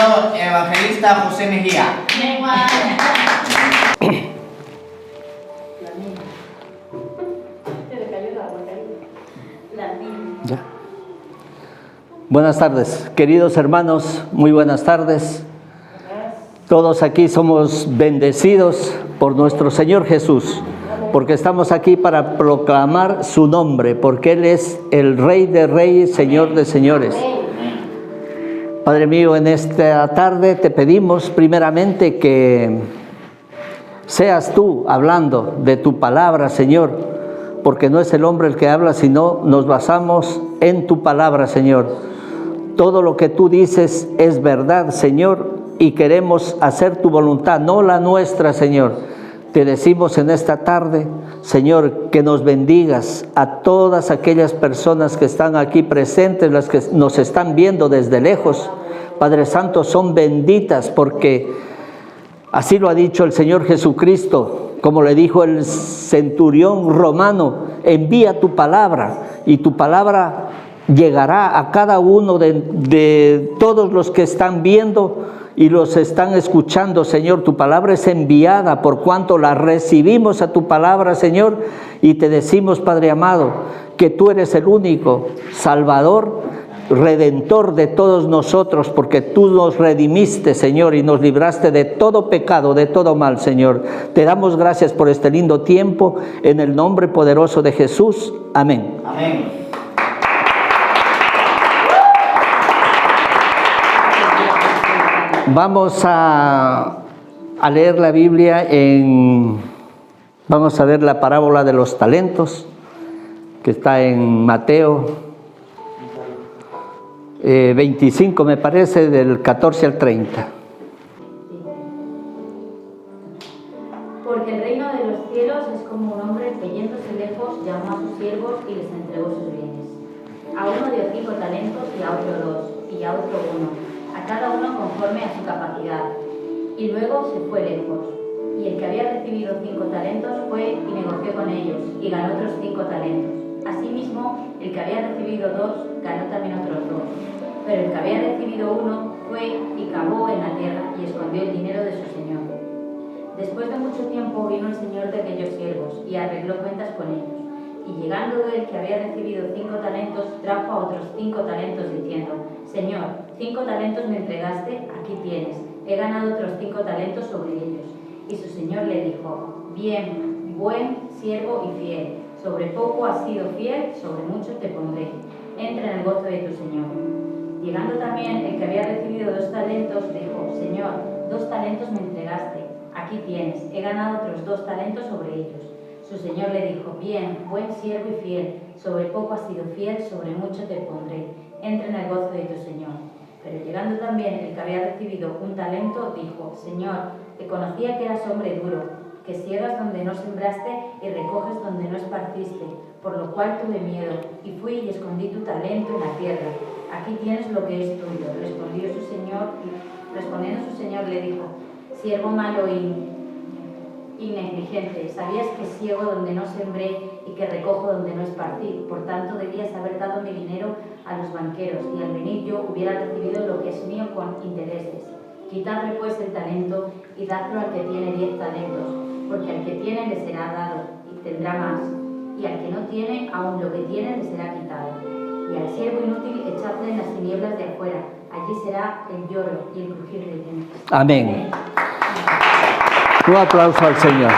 hermano evangelista José Mejía. Ya. Buenas tardes, queridos hermanos, muy buenas tardes. Todos aquí somos bendecidos por nuestro Señor Jesús, porque estamos aquí para proclamar su nombre, porque Él es el Rey de Reyes, Señor de Señores. Padre mío, en esta tarde te pedimos primeramente que seas tú hablando de tu palabra, Señor, porque no es el hombre el que habla, sino nos basamos en tu palabra, Señor. Todo lo que tú dices es verdad, Señor, y queremos hacer tu voluntad, no la nuestra, Señor. Te decimos en esta tarde, Señor, que nos bendigas a todas aquellas personas que están aquí presentes, las que nos están viendo desde lejos. Padre Santo, son benditas porque así lo ha dicho el Señor Jesucristo, como le dijo el centurión romano: envía tu palabra y tu palabra llegará a cada uno de todos los que están viendo y los están escuchando, Señor. Tu palabra es enviada por cuanto la recibimos a tu palabra, Señor, y te decimos, Padre amado, que tú eres el único Salvador, Redentor de todos nosotros, porque tú nos redimiste, Señor, y nos libraste de todo pecado, de todo mal, Señor. Te damos gracias por este lindo tiempo, en el nombre poderoso de Jesús. Amén. Amén. Vamos a leer la Biblia vamos a ver la parábola de los talentos, que está en Mateo 25, me parece, del 14 al 30. Porque el reino de los cielos es como un hombre que yéndose lejos llamó a sus siervos y les entregó sus bienes. A uno dio 5 talentos y a otro 2 y a otro 1. A cada uno conforme a su capacidad, y luego se fue lejos. Y el que había recibido 5 talentos fue y negoció con ellos, y ganó otros 5 talentos. Asimismo, el que había recibido 2 ganó también otros 2. Pero el que había recibido 1 fue y cavó en la tierra y escondió el dinero de su señor. Después de mucho tiempo vino el señor de aquellos siervos y arregló cuentas con ellos. Y llegando el que había recibido 5 talentos, trajo a otros 5 talentos, diciendo: Señor, 5 talentos me entregaste, aquí tienes, he ganado otros 5 talentos sobre ellos. Y su señor le dijo: Bien, buen siervo y fiel, sobre poco has sido fiel, sobre mucho te pondré, entra en el gozo de tu señor. Llegando también el que había recibido 2 talentos, dijo: Señor, 2 talentos me entregaste, aquí tienes, he ganado otros 2 talentos sobre ellos. Su señor le dijo: Bien, buen siervo y fiel, sobre poco has sido fiel, sobre mucho te pondré, entra en el gozo de tu señor. Pero llegando también el que había recibido 1 talento, dijo: Señor, te conocía que eras hombre duro, que siegas donde no sembraste y recoges donde no esparciste, por lo cual tuve miedo, y fui y escondí tu talento en la tierra. Aquí tienes lo que es tuyo. Respondiendo su señor le dijo: Siervo malo y negligente, sabías que siego donde no sembré y que recojo donde no esparcí. Por tanto, debías haber dado mi dinero a los banqueros, y al venir yo hubiera recibido lo que es mío con intereses. Quitadle pues el talento y dadlo al que tiene 10 talentos, porque al que tiene le será dado y tendrá más, y al que no tiene, aun lo que tiene le será quitado. Y al siervo inútil echadle en las tinieblas de afuera, allí será el lloro y el crujir de dientes. Amén. Un aplauso al Señor.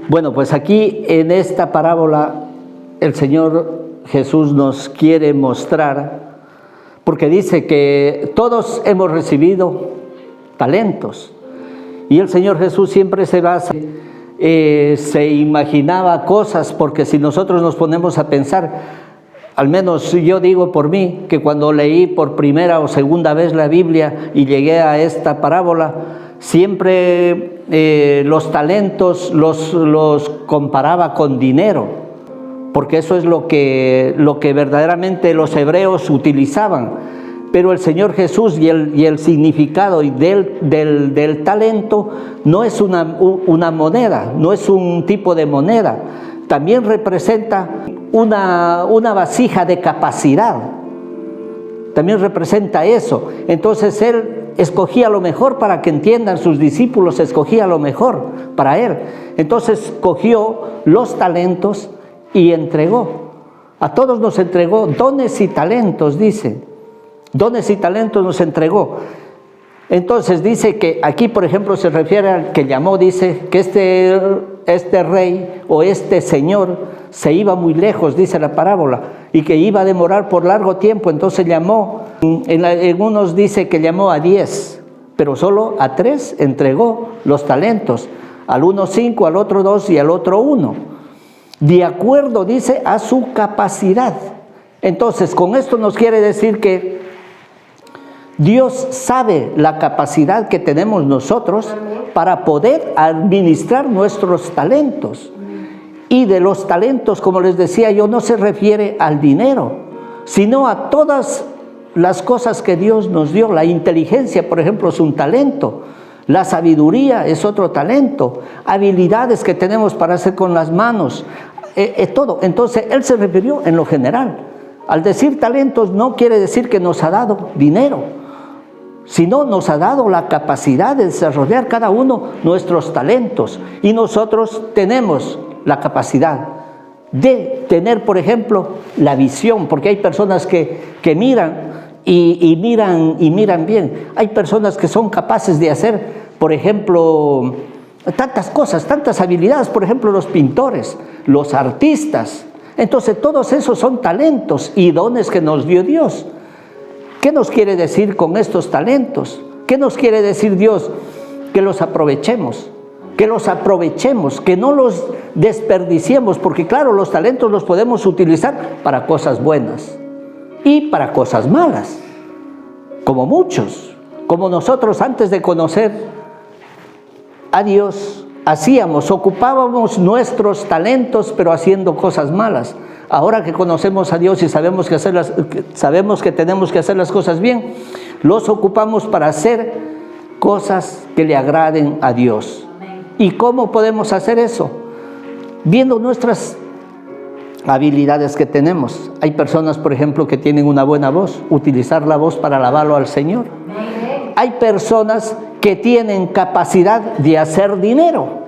Bueno, pues aquí en esta parábola el Señor Jesús nos quiere mostrar, porque dice que todos hemos recibido talentos, y el Señor Jesús siempre se imaginaba cosas, porque si nosotros nos ponemos a pensar, al menos yo digo por mí, que cuando leí por primera o segunda vez la Biblia y llegué a esta parábola, siempre los talentos los comparaba con dinero, porque eso es lo que verdaderamente los hebreos utilizaban. Pero el Señor Jesús y el significado del talento no es una moneda, no es un tipo de moneda. También representa una vasija de capacidad. también representa eso. Entonces Él escogía lo mejor para que entiendan sus discípulos, escogía lo mejor para Él. Entonces cogió los talentos y entregó. A todos nos entregó dones y talentos, dice. Dones y talentos nos entregó. Entonces dice que aquí, por ejemplo, se refiere al que llamó, dice que este rey o este señor se iba muy lejos, dice la parábola, y que iba a demorar por largo tiempo. Entonces llamó, en unos dice que llamó a 10, pero solo a 3 entregó los talentos, al uno 5, al otro 2 y al otro 1, de acuerdo, dice, a su capacidad. Entonces, con esto nos quiere decir que Dios sabe la capacidad que tenemos nosotros para poder administrar nuestros talentos. Y de los talentos, como les decía yo, no se refiere al dinero, sino a todas las cosas que Dios nos dio. La inteligencia, por ejemplo, es un talento. La sabiduría es otro talento. Habilidades que tenemos para hacer con las manos, todo. Entonces, Él se refirió en lo general. Al decir talentos no quiere decir que nos ha dado dinero, sino nos ha dado la capacidad de desarrollar cada uno nuestros talentos. Y nosotros tenemos la capacidad de tener, por ejemplo, la visión, porque hay personas que miran y miran bien. Hay personas que son capaces de hacer, por ejemplo, tantas cosas, tantas habilidades, por ejemplo, los pintores, los artistas. Entonces, todos esos son talentos y dones que nos dio Dios. ¿Qué nos quiere decir con estos talentos? ¿Qué nos quiere decir Dios? Que los aprovechemos, que no los desperdiciemos, porque claro, los talentos los podemos utilizar para cosas buenas y para cosas malas, como muchos, como nosotros antes de conocer a Dios, ocupábamos nuestros talentos, pero haciendo cosas malas. Ahora que conocemos a Dios y sabemos que tenemos que hacer las cosas bien, los ocupamos para hacer cosas que le agraden a Dios. ¿Y cómo podemos hacer eso? Viendo nuestras habilidades que tenemos. Hay personas, por ejemplo, que tienen una buena voz, utilizar la voz para alabarlo al Señor. Hay personas que tienen capacidad de hacer dinero.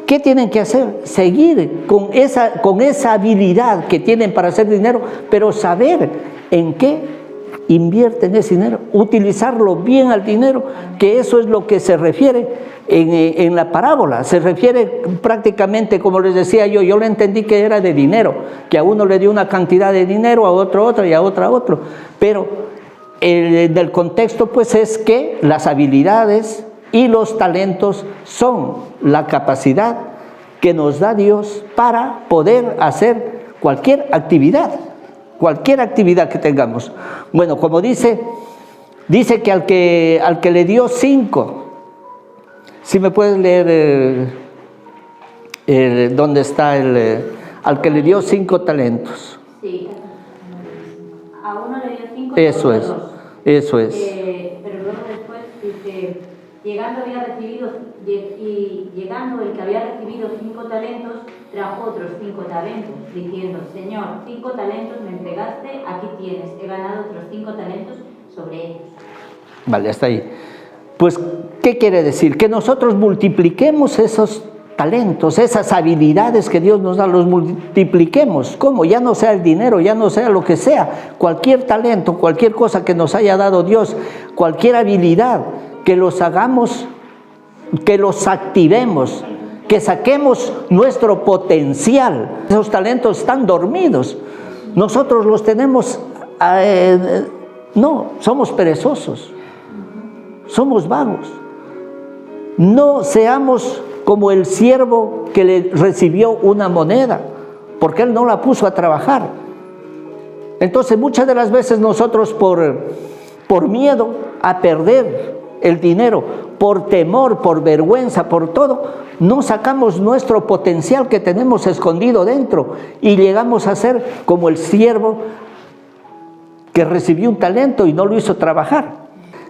¿Qué tienen que hacer? Seguir con esa habilidad que tienen para hacer dinero, pero saber en qué invierten ese dinero, utilizarlo bien al dinero, que eso es lo que se refiere en la parábola. Se refiere prácticamente, como les decía yo lo entendí que era de dinero, que a uno le dio una cantidad de dinero, a otro otra y a otro, pero del contexto pues es que las habilidades y los talentos son la capacidad que nos da Dios para poder hacer cualquier actividad que tengamos. Bueno, como dice que al que le dio 5, si me puedes leer dónde está al que le dio 5 talentos. Sí, a uno le dio 5. Eso es. Pero luego después dice, llegando el que había recibido 5 talentos, trajo otros 5 talentos, diciendo, Señor, 5 talentos me entregaste, aquí tienes, he ganado otros 5 talentos sobre ellos. Vale, hasta ahí. Pues, ¿qué quiere decir? Que nosotros multipliquemos esos talentos, esas habilidades que Dios nos da, los multipliquemos. ¿Cómo? Ya no sea el dinero, ya no sea lo que sea, cualquier talento, cualquier cosa que nos haya dado Dios, cualquier habilidad, que los hagamos, que los activemos, que saquemos nuestro potencial. Esos talentos están dormidos, nosotros los tenemos, no, somos perezosos, somos vagos. No seamos como el siervo que le recibió una moneda, porque él no la puso a trabajar. Entonces muchas de las veces nosotros por miedo a perder el dinero, por temor, por vergüenza, por todo, no sacamos nuestro potencial que tenemos escondido dentro y llegamos a ser como el siervo que recibió un talento y no lo hizo trabajar.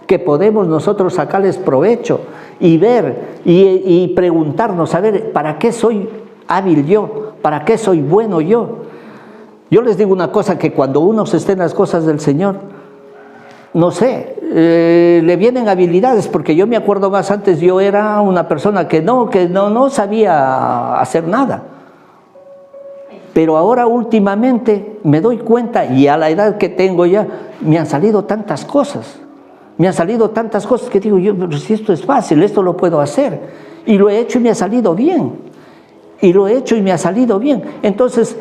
Que podemos nosotros sacarles provecho y ver y preguntarnos, a ver, ¿para qué soy hábil yo? ¿Para qué soy bueno yo? Yo les digo una cosa, que cuando uno se esté en las cosas del Señor, no sé, le vienen habilidades, porque yo me acuerdo más antes, yo era una persona que no sabía hacer nada. Pero ahora últimamente me doy cuenta, y a la edad que tengo ya, me han salido tantas cosas. Me han salido tantas cosas que digo yo, pero si esto es fácil, esto lo puedo hacer. Y lo he hecho y me ha salido bien. Y lo he hecho y me ha salido bien. Entonces,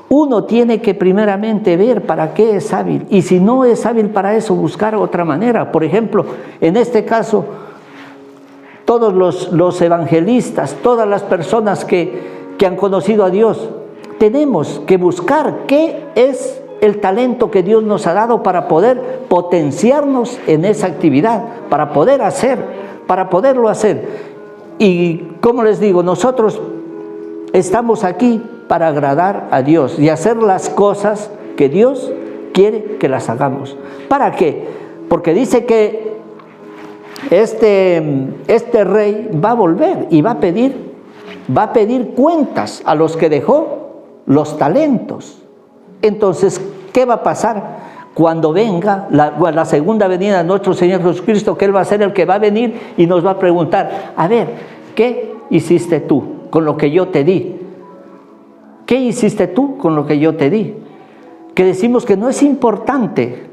uno tiene que primeramente ver para qué es hábil. Y si no es hábil para eso, buscar otra manera. Por ejemplo, en este caso, todos los evangelistas, todas las personas que han conocido a Dios, tenemos que buscar qué es el talento que Dios nos ha dado para poder potenciarnos en esa actividad, para poderlo hacer. Y como les digo, nosotros estamos aquí para agradar a Dios y hacer las cosas que Dios quiere que las hagamos. ¿Para qué? Porque dice que este rey va a volver y va a pedir cuentas a los que dejó los talentos. Entonces, ¿qué va a pasar cuando venga la segunda venida de nuestro Señor Jesucristo? Que Él va a ser el que va a venir y nos va a preguntar, a ver, ¿qué hiciste tú con lo que yo te di? ¿Qué hiciste tú con lo que yo te di? Que decimos que no es importante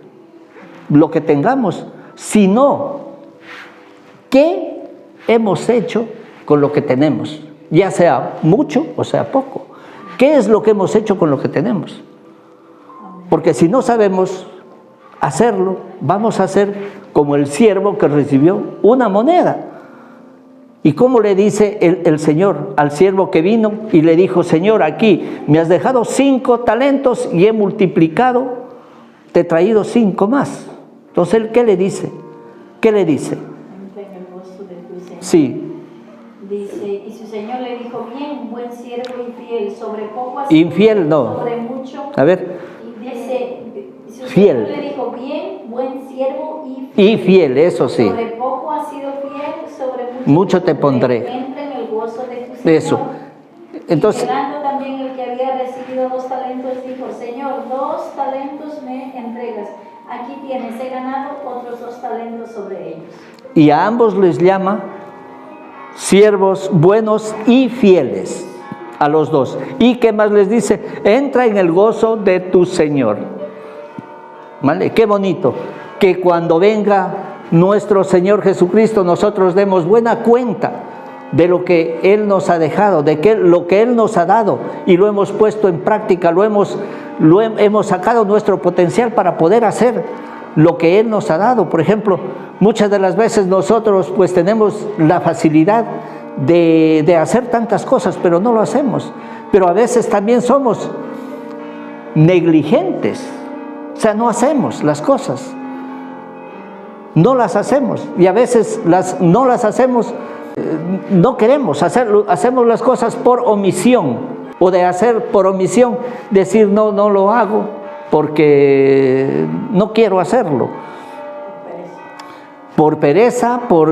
lo que tengamos, sino qué hemos hecho con lo que tenemos, ya sea mucho o sea poco. ¿Qué es lo que hemos hecho con lo que tenemos? Porque si no sabemos hacerlo, vamos a ser como el siervo que recibió una moneda. ¿Y cómo le dice el Señor al siervo que vino y le dijo, Señor, aquí me has dejado 5 talentos y he multiplicado, te he traído 5 más? Entonces, ¿él qué le dice? ¿Qué le dice? Entra en el gozo de tu Señor. Sí. Dice, y su Señor le dijo, bien, buen siervo y fiel, sobre poco has sido Infiel no. sobre mucho. A ver. Y dice, su Fiel. Señor le dijo, bien, buen siervo y fiel. Y fiel, eso sí. Sobre poco has sido fiel, sobre Mucho te pondré. Entra en el gozo de tu Señor. Eso. Entonces, y llegando también el que había recibido 2 talentos, dijo, Señor, 2 talentos me entregas. Aquí tienes, he ganado otros 2 talentos sobre ellos. y a ambos les llama siervos buenos y fieles, a los dos. ¿Y qué más les dice? Entra en el gozo de tu Señor. ¿Vale? Qué bonito que cuando venga nuestro Señor Jesucristo nosotros demos buena cuenta de lo que Él nos ha dejado, lo que Él nos ha dado, y lo hemos puesto en práctica, hemos sacado nuestro potencial para poder hacer lo que Él nos ha dado. Por ejemplo, muchas de las veces nosotros pues tenemos la facilidad de hacer tantas cosas, pero no lo hacemos. Pero a veces también somos negligentes, o sea, no hacemos las cosas, no las hacemos, y a veces no las hacemos, no queremos hacerlo, hacemos las cosas por omisión, o de hacer por omisión, decir no lo hago porque no quiero hacerlo, por pereza, por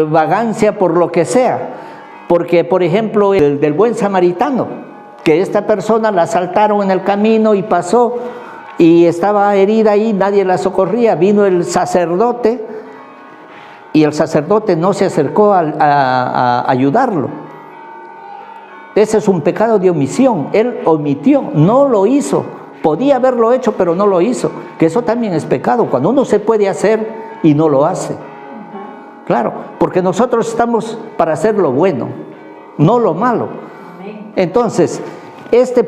vagancia, por lo que sea. Porque, por ejemplo, el del buen samaritano, que esta persona la asaltaron en el camino y pasó y estaba herida ahí, nadie la socorría, vino el sacerdote y el sacerdote no se acercó a ayudarlo. Ese es un pecado de omisión. Él omitió, no lo hizo. Podía haberlo hecho, pero no lo hizo. Que eso también es pecado, cuando uno se puede hacer y no lo hace. Claro, porque nosotros estamos para hacer lo bueno, no lo malo. Entonces,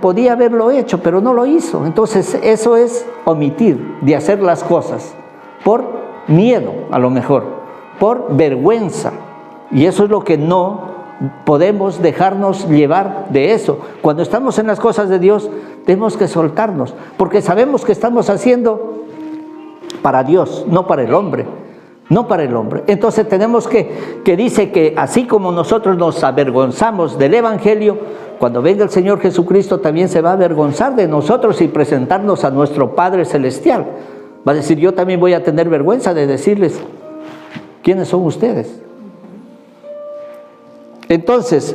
podía haberlo hecho, pero no lo hizo. Entonces, eso es omitir de hacer las cosas por miedo, a lo mejor, por vergüenza. Y eso es lo que no podemos dejarnos llevar de eso. Cuando estamos en las cosas de Dios, tenemos que soltarnos, porque sabemos que estamos haciendo para Dios, no para el hombre. No para el hombre. Entonces tenemos que dice que así como nosotros nos avergonzamos del Evangelio, cuando venga el Señor Jesucristo también se va a avergonzar de nosotros y presentarnos a nuestro Padre Celestial. Va a decir, yo también voy a tener vergüenza de decirles, ¿quiénes son ustedes? Entonces,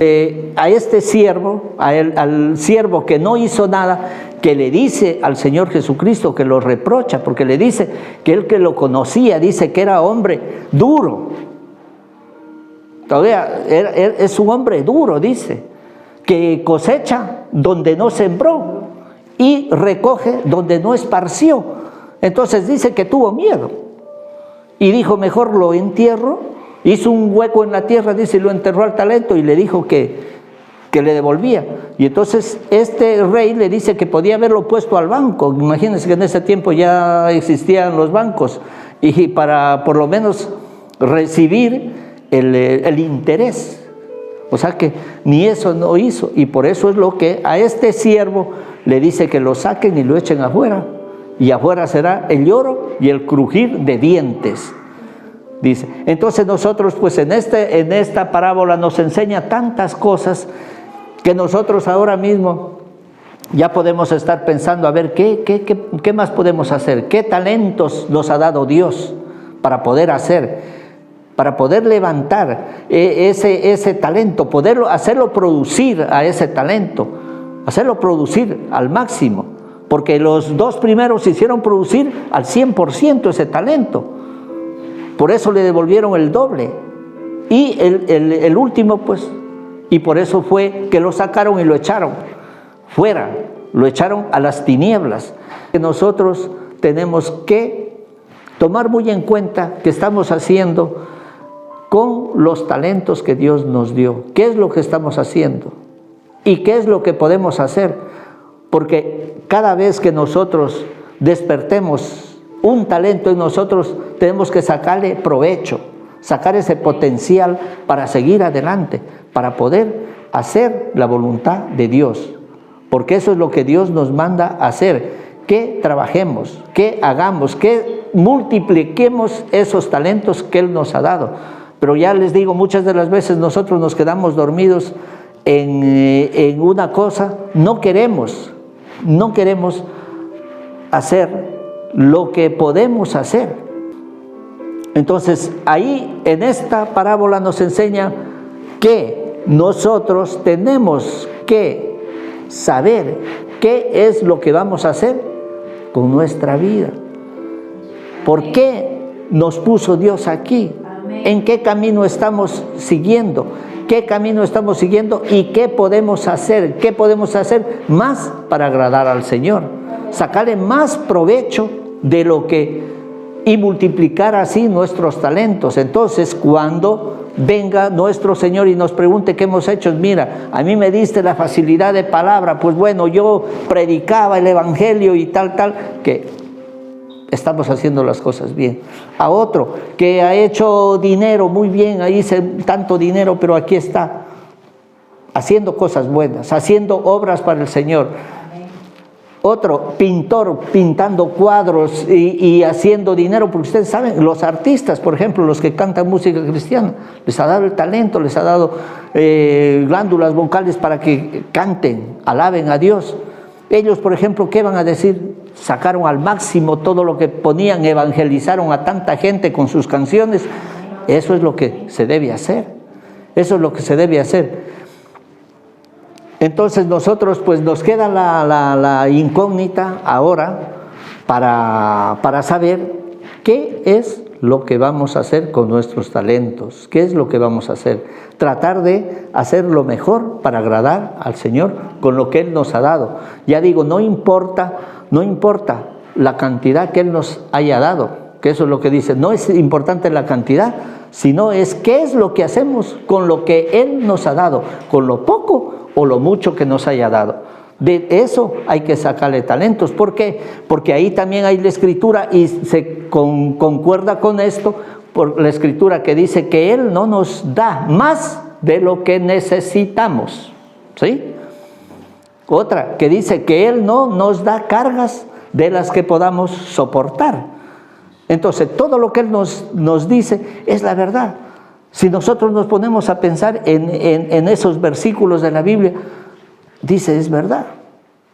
a este siervo, al siervo que no hizo nada, que le dice al Señor Jesucristo, que lo reprocha, porque le dice que él que lo conocía, dice que era hombre duro. Todavía es un hombre duro, dice, que cosecha donde no sembró y recoge donde no esparció. Entonces dice que tuvo miedo y dijo, mejor lo entierro. Hizo un hueco en la tierra, dice, y lo enterró al talento y le dijo que le devolvía. Y entonces este rey le dice que podía haberlo puesto al banco. Imagínense que en ese tiempo ya existían los bancos y para por lo menos recibir el interés. O sea que ni eso no hizo, y por eso es lo que a este siervo le dice que lo saquen y lo echen afuera. Y afuera será el lloro y el crujir de dientes. Dice, entonces nosotros pues en esta parábola nos enseña tantas cosas que nosotros ahora mismo ya podemos estar pensando, a ver, ¿qué más podemos hacer? ¿Qué talentos nos ha dado Dios para poder hacer? Para poder levantar ese talento, hacerlo producir a ese talento, hacerlo producir al máximo, porque los dos primeros hicieron producir al 100% ese talento. Por eso le devolvieron el doble. Y el último, pues, y por eso fue que lo sacaron y lo echaron fuera, lo echaron a las tinieblas. Nosotros tenemos que tomar muy en cuenta qué estamos haciendo con los talentos que Dios nos dio. ¿Qué es lo que estamos haciendo? ¿Y qué es lo que podemos hacer? Porque cada vez que nosotros despertemos un talento en nosotros, tenemos que sacarle provecho, sacar ese potencial para seguir adelante, para poder hacer la voluntad de Dios. Porque eso es lo que Dios nos manda a hacer, que trabajemos, que hagamos, que multipliquemos esos talentos que Él nos ha dado. Pero ya les digo, muchas de las veces nosotros nos quedamos dormidos en una cosa, no queremos hacer lo que podemos hacer. Entonces ahí en esta parábola nos enseña que nosotros tenemos que saber qué es lo que vamos a hacer con nuestra vida. ¿Por qué nos puso Dios aquí? ¿En qué camino estamos siguiendo? ¿Qué camino estamos siguiendo y qué podemos hacer? ¿Qué podemos hacer más para agradar al Señor? Sacarle más provecho de lo que y multiplicar así nuestros talentos. Entonces, cuando venga nuestro Señor y nos pregunte qué hemos hecho, mira, a mí me diste la facilidad de palabra, pues bueno, yo predicaba el Evangelio y tal, que estamos haciendo las cosas bien. A otro que ha hecho dinero, muy bien, ahí hice tanto dinero, pero aquí está, haciendo cosas buenas, haciendo obras para el Señor. Otro pintor pintando cuadros y haciendo dinero, porque ustedes saben, los artistas, por ejemplo, los que cantan música cristiana, les ha dado el talento, les ha dado glándulas vocales para que canten, alaben a Dios. Ellos, por ejemplo, ¿qué van a decir? Sacaron al máximo todo lo que ponían, evangelizaron a tanta gente con sus canciones. Eso es lo que se debe hacer. Eso es lo que se debe hacer. Entonces nosotros pues nos queda la incógnita ahora para saber qué es lo que vamos a hacer con nuestros talentos, qué es lo que vamos a hacer. Tratar de hacer lo mejor para agradar al Señor con lo que Él nos ha dado. Ya digo, no importa la cantidad que Él nos haya dado, que eso es lo que dice, no es importante la cantidad, sino es qué es lo que hacemos con lo que Él nos ha dado, con lo poco o lo mucho que nos haya dado. De eso hay que sacarle talentos. ¿Por qué? Porque ahí también hay la Escritura y se concuerda con esto, por la Escritura que dice que Él no nos da más de lo que necesitamos. ¿Sí? Otra que dice que Él no nos da cargas de las que podamos soportar. Entonces todo lo que Él nos dice es la verdad. Si nosotros nos ponemos a pensar en esos versículos de la Biblia, dice, es verdad.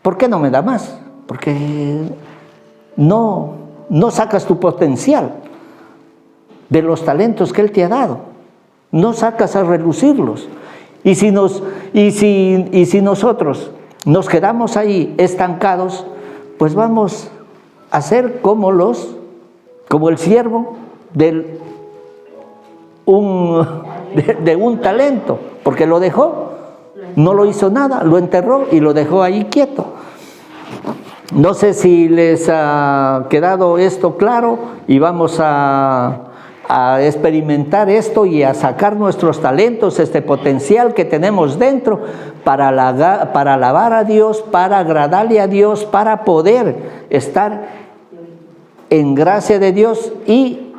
¿Por qué no me da más? Porque no sacas tu potencial de los talentos que Él te ha dado. No sacas a relucirlos. Y si nosotros nos quedamos ahí estancados, pues vamos a ser como el siervo de un talento, porque lo dejó, no lo hizo nada, lo enterró y lo dejó ahí quieto. No sé si les ha quedado esto claro, y vamos a experimentar esto y a sacar nuestros talentos, este potencial que tenemos dentro para alabar a Dios, para agradarle a Dios, para poder estar en gracia de Dios y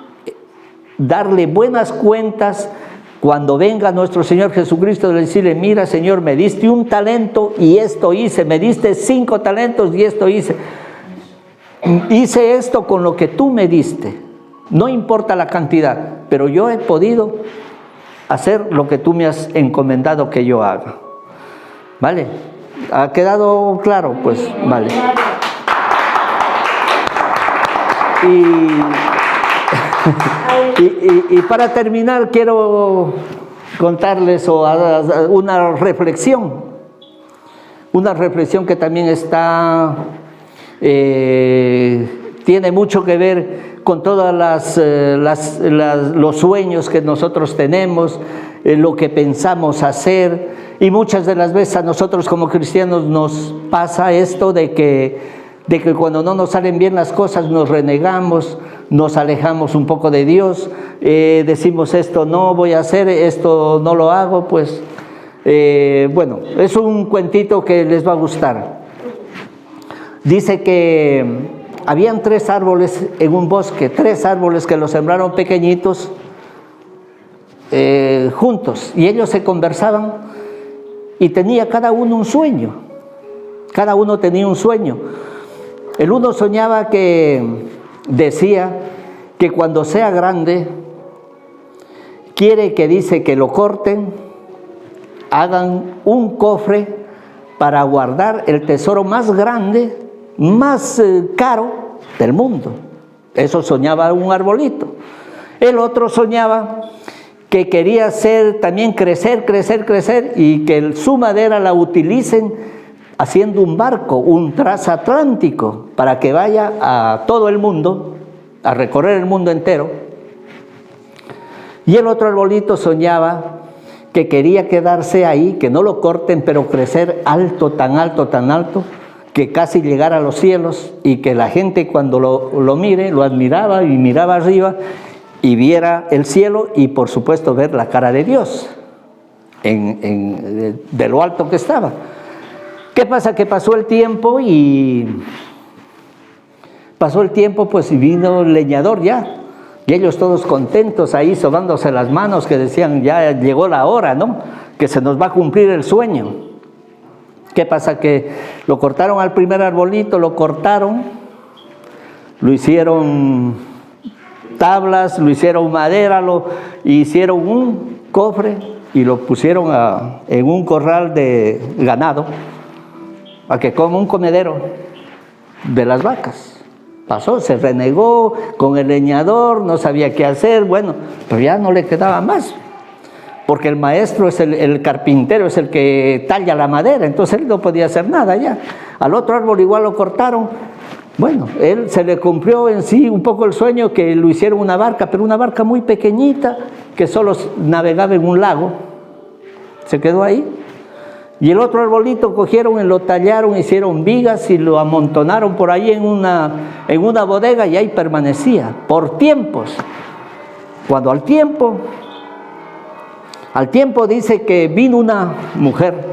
darle buenas cuentas cuando venga nuestro Señor Jesucristo, de decirle: mira, Señor, me diste un talento y esto hice, me diste 5 talentos y esto hice esto con lo que tú me diste. No importa la cantidad, pero yo he podido hacer lo que tú me has encomendado que yo haga. ¿Vale? ¿Ha quedado claro? Pues vale. Y para terminar quiero contarles una reflexión que también está, tiene mucho que ver con todos los sueños que nosotros tenemos, lo que pensamos hacer, y muchas de las veces a nosotros como cristianos nos pasa esto de que cuando no nos salen bien las cosas nos renegamos, nos alejamos un poco de Dios, decimos: esto no voy a hacer, esto no lo hago. Pues bueno, es un cuentito que les va a gustar. Dice que habían 3 árboles en un bosque, 3 árboles que los sembraron pequeñitos juntos, y ellos se conversaban y tenía cada uno un sueño. Cada uno tenía un sueño. El uno soñaba decía que cuando sea grande dice que lo corten, hagan un cofre para guardar el tesoro más grande, más caro del mundo. Eso soñaba un arbolito. El otro soñaba que quería también crecer, y que su madera la utilicen haciendo un barco, un transatlántico, para que vaya a todo el mundo, a recorrer el mundo entero. Y el otro arbolito soñaba que quería quedarse ahí, que no lo corten, pero crecer alto, tan alto, que casi llegara a los cielos, y que la gente cuando lo mire, lo admiraba y miraba arriba y viera el cielo, y por supuesto ver la cara de Dios de lo alto que estaba. ¿Qué pasa? Que pasó el tiempo, pues, y vino el leñador ya, y ellos todos contentos ahí sobándose las manos, que decían: ya llegó la hora, ¿no?, que se nos va a cumplir el sueño. ¿Qué pasa? Que lo cortaron al primer arbolito, lo hicieron tablas, lo hicieron madera, hicieron un cofre y lo pusieron en un corral de ganado, a que como un comedero de las vacas. Pasó, se renegó con el leñador, no sabía qué hacer, bueno, pero ya no le quedaba más, porque el maestro es el carpintero, es el que talla la madera, entonces él no podía hacer nada ya. Al otro árbol igual lo cortaron. Bueno, él se le cumplió en sí un poco el sueño, que lo hicieron una barca, pero una barca muy pequeñita, que solo navegaba en un lago. Se quedó ahí. Y el otro arbolito cogieron y lo tallaron, hicieron vigas y lo amontonaron por ahí en una bodega, y ahí permanecía por tiempos. Cuando al tiempo dice que vino una mujer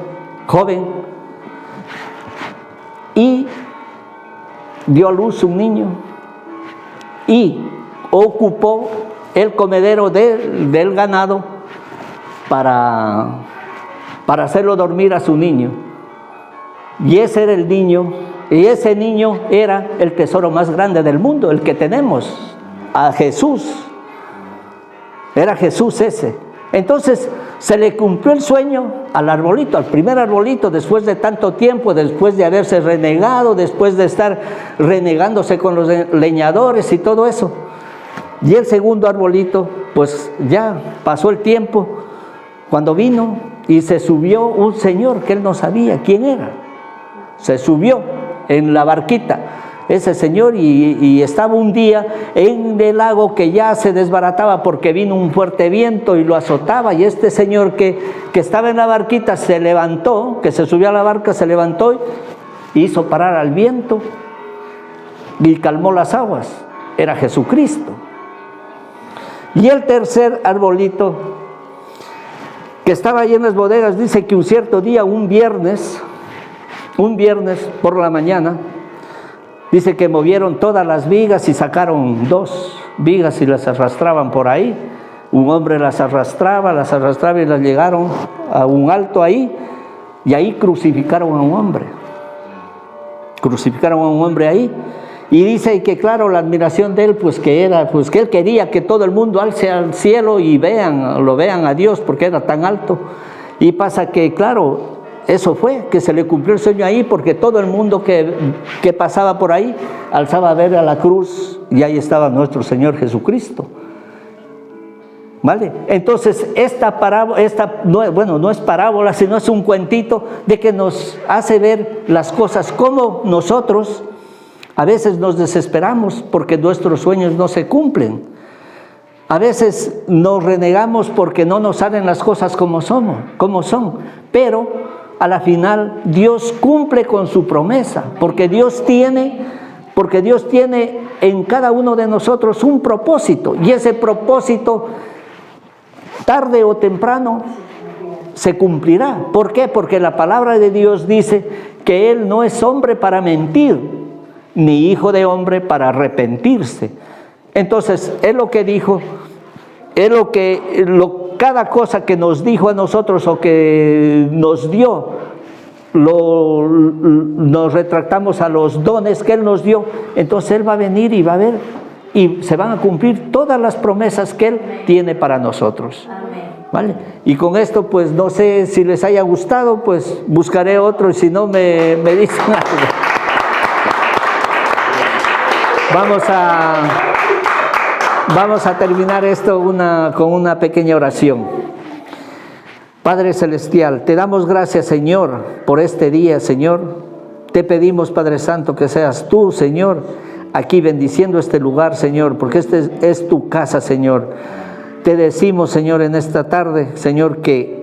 joven y dio a luz un niño y ocupó el comedero del ganado para hacerlo dormir a su niño. Y ese era el niño, y ese niño era el tesoro más grande del mundo, el que tenemos, a Jesús. Era Jesús ese. Entonces se le cumplió el sueño al arbolito, al primer arbolito, después de tanto tiempo, después de haberse renegado, después de estar renegándose con los leñadores y todo eso. Y el segundo arbolito, pues ya pasó el tiempo. Cuando vino, y se subió un señor que él no sabía quién era. Se subió en la barquita ese señor y estaba un día en el lago que ya se desbarataba porque vino un fuerte viento y lo azotaba, y este señor que estaba en la barquita se levantó, que se subió a la barca, se levantó y hizo parar al viento y calmó las aguas. Era Jesucristo. Y el tercer arbolito que estaba ahí en las bodegas, dice que un cierto día, un viernes por la mañana, dice que movieron todas las vigas y sacaron 2 vigas y las arrastraban por ahí. Un hombre las arrastraba y las llegaron a un alto ahí, y ahí crucificaron a un hombre. Crucificaron a un hombre ahí. Y dice que claro, la admiración de él, pues que él quería que todo el mundo alce al cielo y lo vean a Dios, porque era tan alto. Y pasa que claro, eso fue, que se le cumplió el sueño ahí, porque todo el mundo que pasaba por ahí alzaba a ver a la cruz, y ahí estaba nuestro Señor Jesucristo. ¿Vale? Entonces esta parábola, no es parábola, sino es un cuentito de que nos hace ver las cosas como nosotros a veces nos desesperamos porque nuestros sueños no se cumplen. A veces nos renegamos porque no nos salen las cosas como son. Pero a la final Dios cumple con su promesa, porque Dios tiene en cada uno de nosotros un propósito, y ese propósito tarde o temprano se cumplirá. ¿Por qué? Porque la palabra de Dios dice que Él no es hombre para mentir, ni hijo de hombre para arrepentirse. Entonces, Él lo que dijo, cada cosa que nos dijo a nosotros o que nos dio, nos retractamos a los dones que Él nos dio. Entonces Él va a venir y va a ver, y se van a cumplir todas las promesas que Él tiene para nosotros. ¿Vale? Y con esto, pues no sé si les haya gustado, pues buscaré otro, y si no me dicen algo. Vamos a terminar esto con una pequeña oración. Padre Celestial, te damos gracias, Señor, por este día, Señor. Te pedimos, Padre Santo, que seas tú, Señor, aquí bendiciendo este lugar, Señor, porque este es tu casa, Señor. Te decimos, Señor, en esta tarde, Señor, que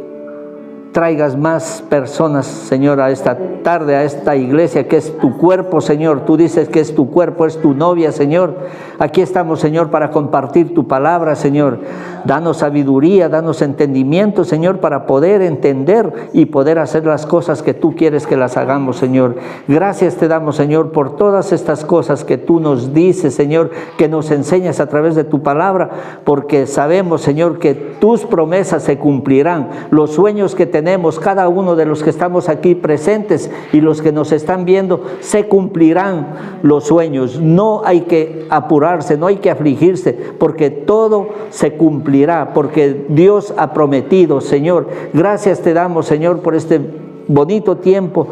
traigas más personas, Señor, a esta tarde, a esta iglesia que es tu cuerpo, Señor. Tú dices que es tu cuerpo, es tu novia, Señor. Aquí estamos, Señor, para compartir tu palabra, Señor. Danos sabiduría, danos entendimiento, Señor, para poder entender y poder hacer las cosas que tú quieres que las hagamos, Señor. Gracias te damos, Señor, por todas estas cosas que tú nos dices, Señor, que nos enseñas a través de tu palabra, porque sabemos, Señor, que tus promesas se cumplirán. Los sueños que tenemos, cada uno de los que estamos aquí presentes y los que nos están viendo, se cumplirán los sueños. No hay que apurarse, no hay que afligirse, porque todo se cumplirá, porque Dios ha prometido, Señor. Gracias te damos, Señor, por este bonito tiempo,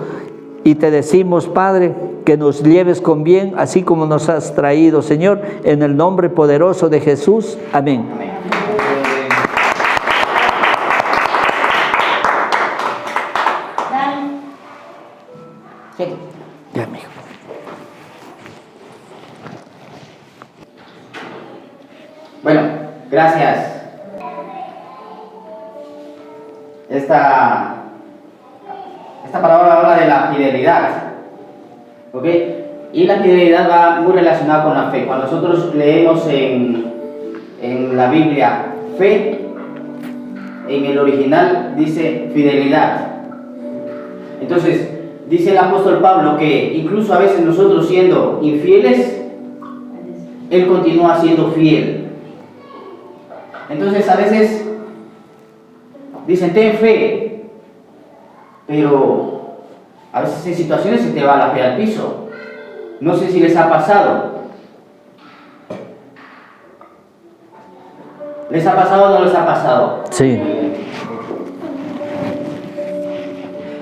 y te decimos, Padre, que nos lleves con bien, así como nos has traído, Señor, en el nombre poderoso de Jesús. Amén. Amén. Sí. Ya, amigo. Bueno, gracias. Esta palabra habla de la fidelidad, ¿ok? Y la fidelidad va muy relacionada con la fe. Cuando nosotros leemos en la Biblia fe, en el original dice fidelidad. Entonces, dice el apóstol Pablo que incluso a veces nosotros siendo infieles, Él continúa siendo fiel. Entonces a veces dicen ten fe, pero a veces en situaciones se te va la fe al piso. No sé si les ha pasado. ¿Les ha pasado o no les ha pasado? Sí.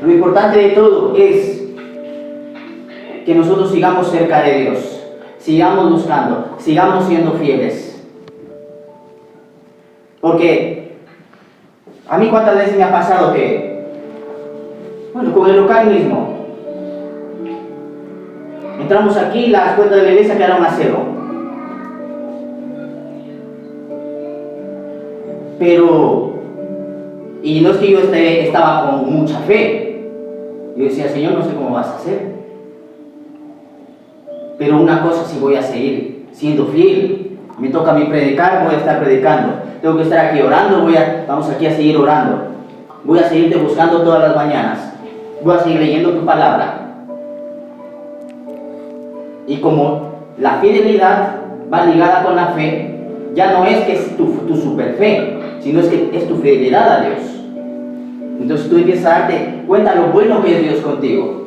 Lo importante de todo es que nosotros sigamos cerca de Dios, sigamos buscando, sigamos siendo fieles. Porque A mí cuántas veces me ha pasado que, bueno, con el local mismo, entramos aquí, las puertas de la iglesia quedaron a cero. Pero, y no es que yo estaba con mucha fe. Yo decía, Señor, no sé cómo vas a hacer. Pero una cosa sí voy a seguir siendo fiel. Me toca a mí predicar, voy a estar predicando. Tengo que estar aquí orando, vamos aquí a seguir orando. Voy a seguirte buscando todas las mañanas. Voy a seguir leyendo tu palabra. Y como la fidelidad va ligada con la fe, ya no es que es tu super fe, sino es que es tu fidelidad a Dios. Entonces tú empiezas a darte cuenta lo bueno que es Dios contigo.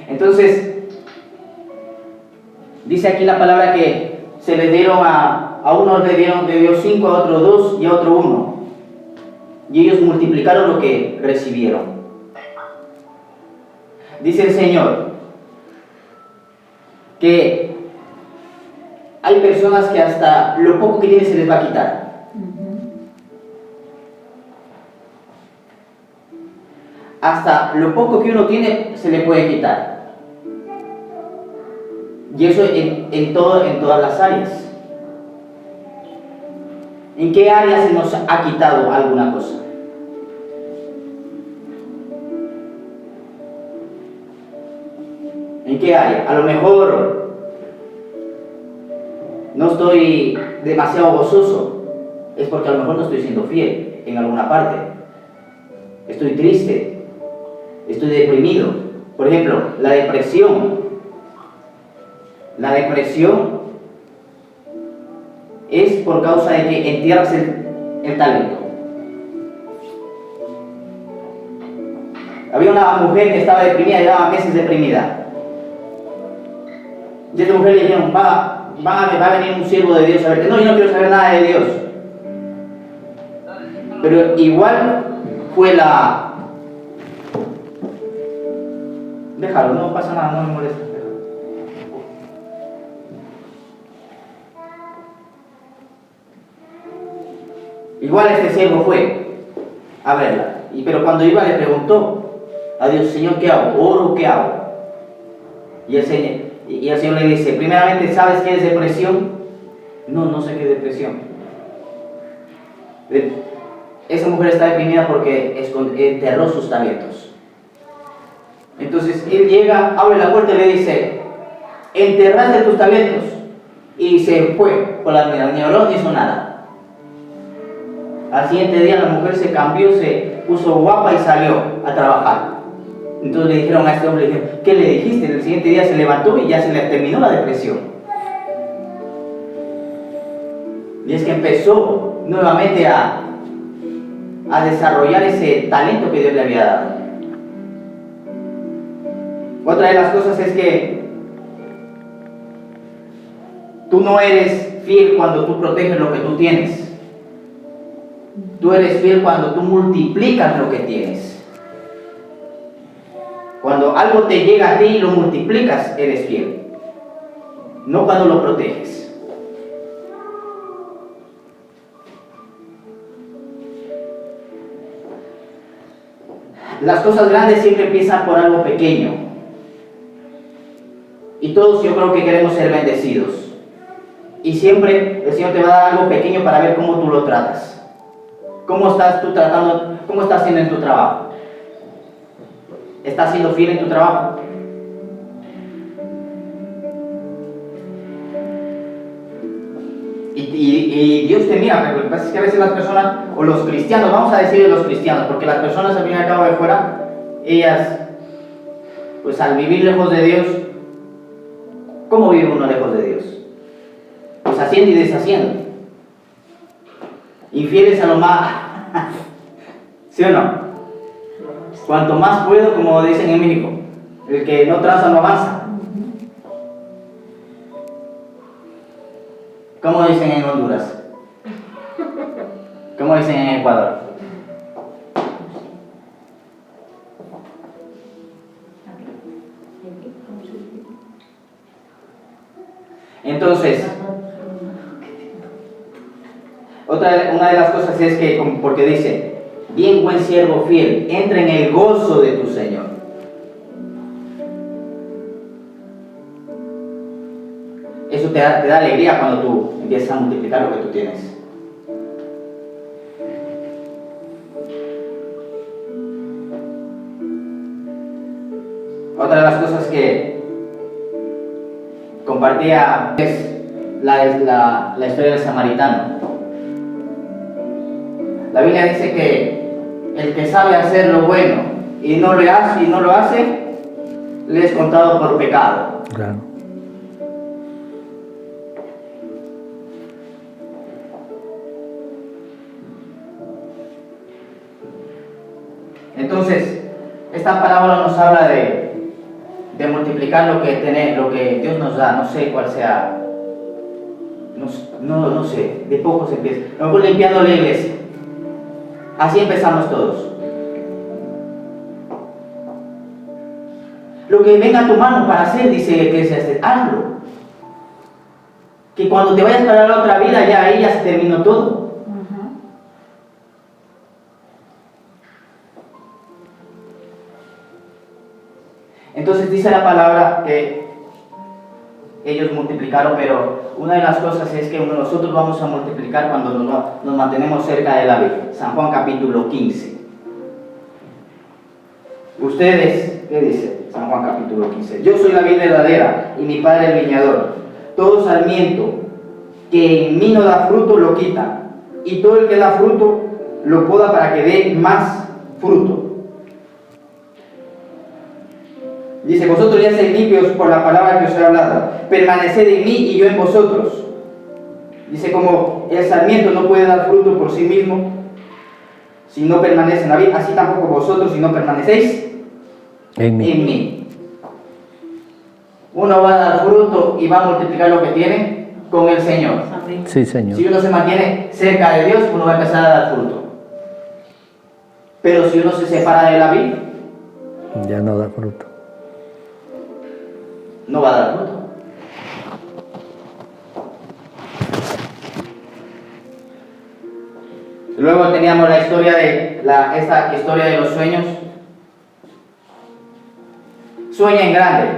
Entonces, dice aquí la palabra que se le dieron a unos le dieron de Dios 5, a otro 2 y a otro 1. Y ellos multiplicaron lo que recibieron. Dice el Señor que hay personas que hasta lo poco que tienen se les va a quitar. Hasta lo poco que uno tiene se le puede quitar. Y eso en todas las áreas. ¿En qué área se nos ha quitado alguna cosa? ¿En qué área? A lo mejor no estoy demasiado gozoso. Es porque a lo mejor no estoy siendo fiel en alguna parte. Estoy triste. Estoy deprimido. Por ejemplo, la depresión. La depresión es por causa de que entierras el talento. Había una mujer que estaba deprimida, llevaba meses deprimida. Y a esta mujer le dijeron, va a venir un siervo de Dios a verte. No, yo no quiero saber nada de Dios. Pero igual fue la... Déjalo, no pasa nada, no me molesta. Igual este siervo fue a verla. Pero cuando iba le preguntó a Dios, Señor, ¿qué hago? ¿Oro? ¿Qué hago? Y el Señor le dice, primeramente, ¿sabes qué es depresión? No sé qué es depresión. Esa mujer está deprimida porque enterró sus talentos. Entonces él llega, abre la puerta y le dice, enterraste tus talentos. Y se fue por la mirada, ni oró ni hizo nada. Al siguiente día la mujer se cambió, se puso guapa y salió a trabajar. Entonces le dijeron a este hombre, le dijeron, ¿qué le dijiste? El siguiente día se levantó y ya se le terminó la depresión. Y es que empezó nuevamente a desarrollar ese talento que Dios le había dado. Otra de las cosas es que tú no eres fiel cuando tú proteges lo que tú tienes. Tú eres fiel cuando tú multiplicas lo que tienes. Cuando algo te llega a ti y lo multiplicas, eres fiel. No cuando lo proteges. Las cosas grandes siempre empiezan por algo pequeño. Y todos yo creo que queremos ser bendecidos. Y siempre el Señor te va a dar algo pequeño para ver cómo tú lo tratas. ¿Cómo estás tú tratando? ¿Cómo estás haciendo en tu trabajo? ¿Estás siendo fiel en tu trabajo? Y Dios te mira, pero lo que pasa es que a veces las personas, o los cristianos, vamos a decir de los cristianos, porque las personas al fin y al cabo de fuera, ellas, pues al vivir lejos de Dios, ¿cómo vive uno lejos de Dios? Pues haciendo y deshaciendo. Infieles a lo más, ¿sí o no? Cuanto más puedo, como dicen en México, el que no traza no avanza. ¿Cómo dicen en Honduras? ¿Cómo dicen en Ecuador? Entonces, una de las cosas es que, porque dice, bien buen siervo fiel, entra en el gozo de tu Señor. Eso te da alegría cuando tú empiezas a multiplicar lo que tú tienes. Otra de las cosas que compartía es la historia del samaritano. La Biblia dice que el que sabe hacer lo bueno y no lo hace, le es contado por pecado. Claro. Entonces, esta parábola nos habla de multiplicar lo que Dios nos da. No sé cuál sea, no sé, de poco se empieza. Luego limpiando la iglesia. Así empezamos todos. Lo que venga a tu mano para hacer, dice Eclesiastes, hazlo. Que cuando te vayas para la otra vida, ya ahí ya se terminó todo. Entonces dice la palabra que ellos multiplicaron, pero una de las cosas es que nosotros vamos a multiplicar cuando nos mantenemos cerca de la vida. San Juan capítulo 15. Ustedes, ¿qué dice San Juan capítulo 15? Yo soy la vid verdadera y mi Padre el viñador. Todo sarmiento que en mí no da fruto lo quita, y todo el que da fruto lo poda para que dé más fruto. Dice, vosotros ya sois limpios por la palabra que os he hablado. Permaneced en mí y yo en vosotros. Dice, como el sarmiento no puede dar fruto por sí mismo si no permanece en la vid, así tampoco vosotros si no permanecéis en mí. Uno va a dar fruto y va a multiplicar lo que tiene con el Señor. Sí, Señor. Si uno se mantiene cerca de Dios, uno va a empezar a dar fruto. Pero si uno se separa de la vid, ya no da fruto. No va a dar fruto. Luego teníamos la historia esta historia de los sueños. Sueña en grande.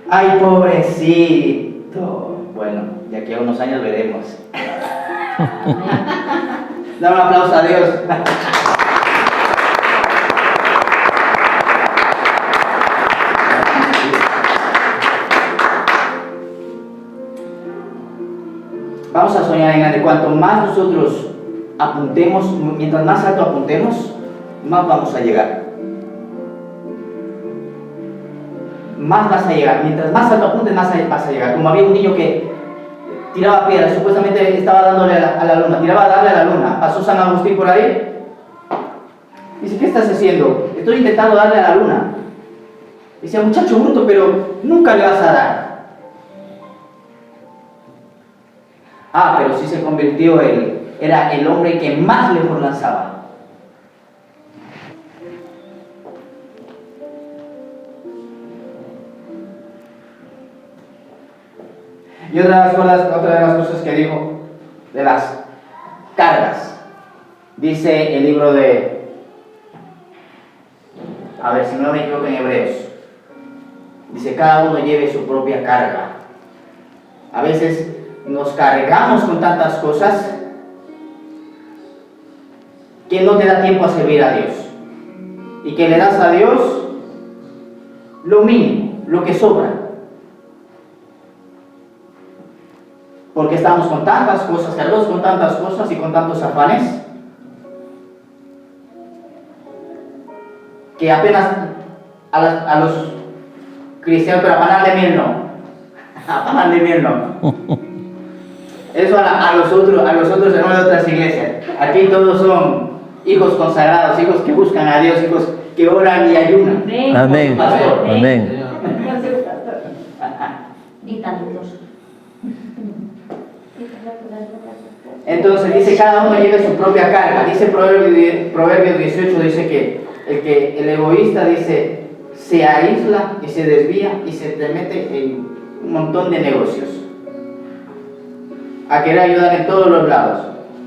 Ay, pobrecito. Bueno, de aquí a unos años veremos. Da un aplauso a Dios. Vamos a soñar en grande. Cuanto más nosotros apuntemos, mientras más alto apuntemos, más vamos a llegar. Más vas a llegar. Mientras más alto apuntes, más vas a llegar. Como había un niño que tiraba piedras, supuestamente estaba dándole a la luna, tiraba a darle a la luna. Pasó San Agustín por ahí. Dice, ¿qué estás haciendo? Estoy intentando darle a la luna. Dice, muchacho bruto, pero nunca le vas a dar. Ah, pero sí se convirtió era el hombre que más lejos lanzaba. Y otra de las cosas que dijo, de las cargas, dice el libro de, a ver si no me equivoco, en Hebreos, dice, cada uno lleve su propia carga. A veces nos cargamos con tantas cosas que no te da tiempo a servir a Dios, y que le das a Dios lo mínimo, lo que sobra, porque estamos con tantas cosas, cargados con tantas cosas y con tantos afanes, que apenas a los cristianos, pero a panal de miel no, a panal de miel no. Eso a los otros hermanos de otras iglesias. Aquí todos son hijos consagrados, hijos que buscan a Dios, hijos que oran y ayunan. Amén. Pastor. Amén. Y tantos. Entonces dice, cada uno lleve su propia carga. Dice Proverbios 18, dice que el egoísta, dice, se aísla y se desvía y se te mete un montón de negocios, a querer ayudar en todos los lados.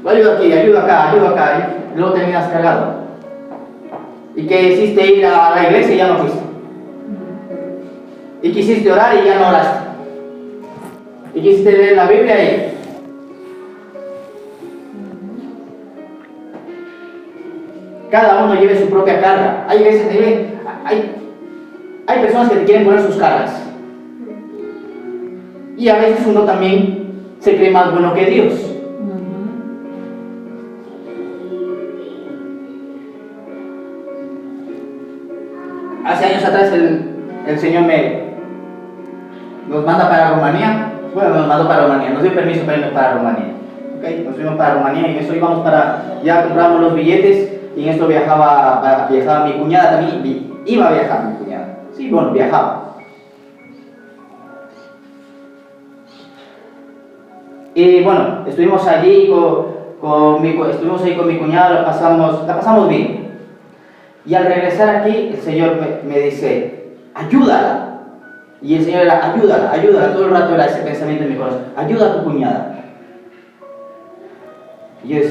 Ayuda aquí, ayuda acá, y luego terminas cagado. Y que hiciste ir a la iglesia y ya no fuiste. Y quisiste orar y ya no oraste. Y quisiste leer la Biblia y... Cada uno lleve su propia carga. Hay veces, hay personas que te quieren poner sus cargas. Y a veces uno también se cree más bueno que Dios. Hace años atrás el Señor nos manda para Rumanía. Bueno, nos mandó para Rumanía, nos dio permiso para irnos para Rumanía. ¿Okay? Nos fuimos para Rumanía y en eso íbamos para... Ya compramos los billetes y en esto viajaba mi cuñada también. Iba a viajar mi cuñada. Sí, bueno, viajaba. Y bueno, estuvimos allí estuvimos ahí con mi cuñada, la pasamos bien. Y al regresar aquí, el Señor me dice, ayúdala. Y el Señor era, ayúdala. Todo el rato era ese pensamiento en mi corazón, ayuda a tu cuñada. Y yo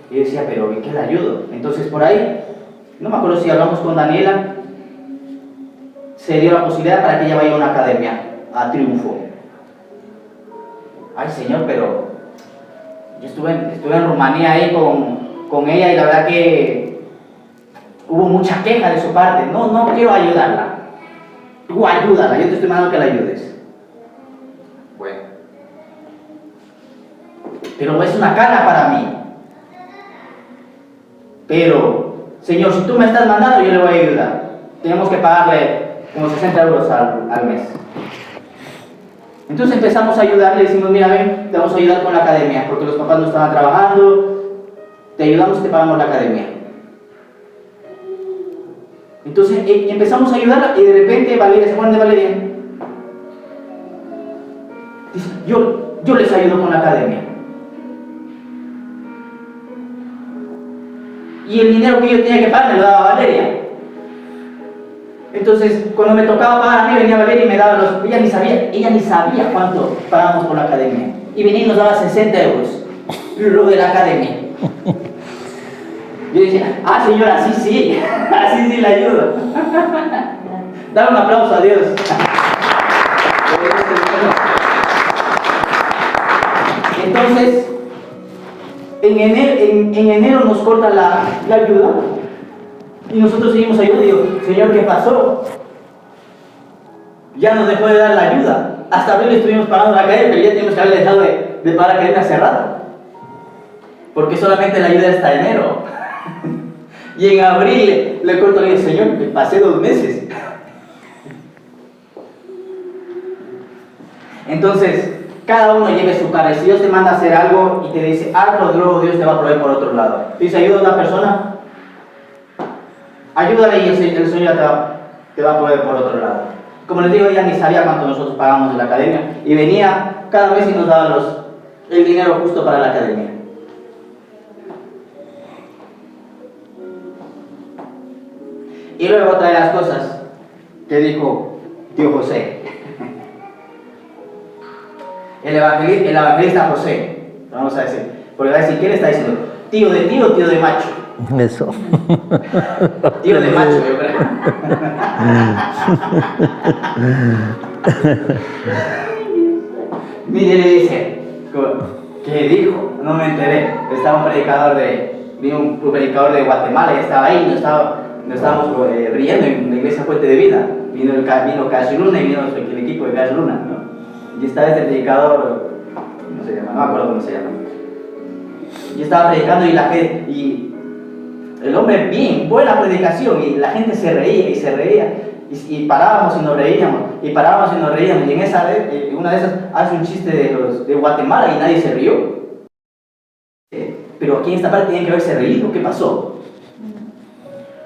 decía, pero ¿en qué la ayudo? Entonces por ahí, no me acuerdo si hablamos con Daniela, se dio la posibilidad para que ella vaya a una academia, a Triunfo. Ay, Señor, pero yo estuve en Rumanía ahí con ella y la verdad que hubo mucha queja de su parte. No quiero ayudarla. Tú ayúdala, yo te estoy mandando que la ayudes. Bueno. Pero es una carga para mí. Pero, Señor, si tú me estás mandando, yo le voy a ayudar. Tenemos que pagarle como 60 euros al mes. Entonces empezamos a ayudarle, decimos, mira, ven, te vamos a ayudar con la academia, porque los papás no estaban trabajando, te ayudamos y te pagamos la academia. Entonces empezamos a ayudarla y de repente Valeria, ¿se acuerdan de Valeria? Dice, yo les ayudo con la academia. Y el dinero que yo tenía que pagar me lo daba Valeria. Entonces, cuando me tocaba pagar a mí, venía Valeria y me daba los... Ella ni sabía cuánto pagábamos por la academia. Y venía y nos daba 60 euros. Lo de la academia. Yo decía, señora, sí, así sí la ayudo. Dale un aplauso a Dios. Entonces, en enero nos corta la ayuda. Y nosotros seguimos ayudando y digo, Señor, ¿qué pasó? Ya nos dejó de dar la ayuda. Hasta abril estuvimos pagando la academia, pero ya tenemos que haber dejado de pagar la academia hace rato. Porque solamente la ayuda hasta enero. Y en abril le corto y le digo, Señor, me pasé 2 meses. Entonces, cada uno lleve su carga. Si Dios te manda a hacer algo y te dice, hazlo, luego Dios te va a proveer por otro lado. Dice, ayuda a una persona, ayúdale y el Señor te va a proveer por otro lado. Como les digo, ella ni sabía cuánto nosotros pagamos en la academia y venía cada mes y nos daba el dinero justo para la academia. Y luego otra de las cosas que dijo tío José, el evangelista José, vamos a decir, porque va a decir, ¿qué le está diciendo? ¿Tío de tío o tío de macho? Eso. Tío de macho, yo creo. Mire, le dice, ¿qué dijo? No me enteré. Estaba vino un predicador de Guatemala y estaba ahí, nos estábamos riendo en la iglesia Fuente de Vida. Vino Cash Luna y vino el equipo de Cash Luna, ¿no? Y estaba este predicador, no se llama, no me acuerdo cómo se llama. Y estaba predicando y el hombre, bien, buena predicación, y la gente se reía y se reía, y parábamos y nos reíamos, y en una de esas hace un chiste de Guatemala y nadie se rió. Pero aquí en esta parte tienen que haberse reído, ¿qué pasó?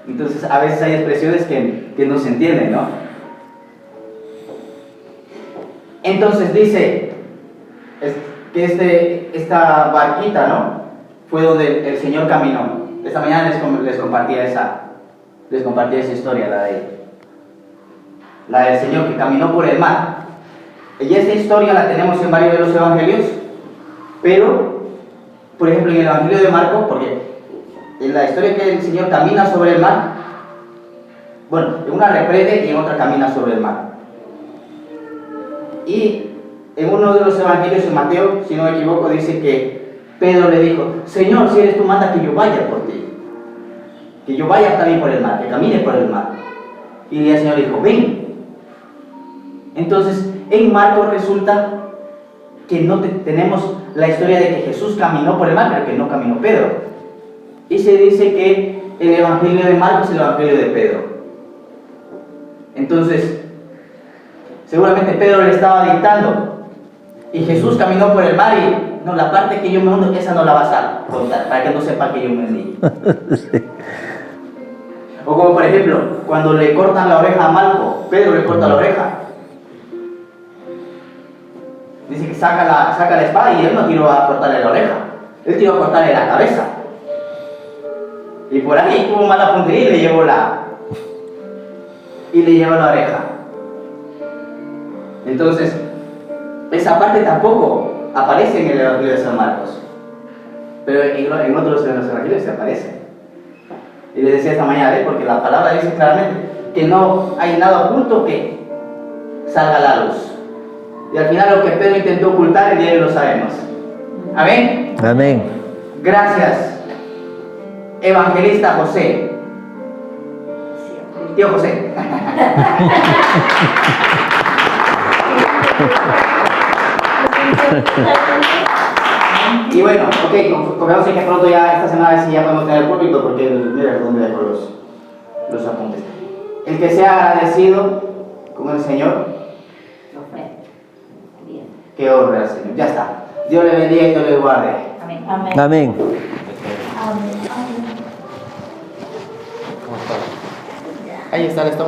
Entonces a veces hay expresiones que no se entienden, ¿no? Entonces dice que esta barquita, ¿no? Fue donde el Señor caminó. Esta mañana les compartía esa historia, la del Señor que caminó por el mar. Y esta historia la tenemos en varios de los evangelios, pero, por ejemplo, en el evangelio de Marcos, porque en la historia que el Señor camina sobre el mar, bueno, en una reprende y en otra camina sobre el mar. Y en uno de los evangelios, en Mateo, si no me equivoco, dice que Pedro le dijo: Señor, si eres tú, manda que yo vaya por ti, que yo vaya también por el mar, que camine por el mar. Y el Señor dijo: ven. Entonces, en Marcos resulta que no tenemos la historia de que Jesús caminó por el mar, pero que no caminó Pedro. Y se dice que el evangelio de Marcos es el evangelio de Pedro. Entonces, seguramente Pedro le estaba dictando y Jesús caminó por el mar y no, la parte que yo me hundo, esa no la vas a contar, para que no sepa que yo me hundí. O como por ejemplo, cuando le cortan la oreja a Malco, Pedro le corta la oreja. Dice que saca la espada y él no tiró a cortarle la oreja, él tiró a cortarle la cabeza. Y por ahí tuvo mala puntería y le llevó la oreja. Entonces, esa parte tampoco aparece en el Evangelio de San Marcos, pero en otros de los evangelios se aparece. Y les decía esta mañana, porque la palabra dice claramente que no hay nada oculto que salga a la luz. Y al final lo que Pedro intentó ocultar, el día de hoy lo sabemos. Amén. Amén. Gracias, evangelista José. Tío José. Y bueno, ok, confíamos en que pronto ya esta semana sí ya podemos tener el púlpito, porque mira dónde dejo los apuntes. El que sea agradecido con el Señor, que honre al Señor. Ya está. Dios le bendiga y Dios le guarde. Amén. Amén. Amén. Ahí está, ¿está?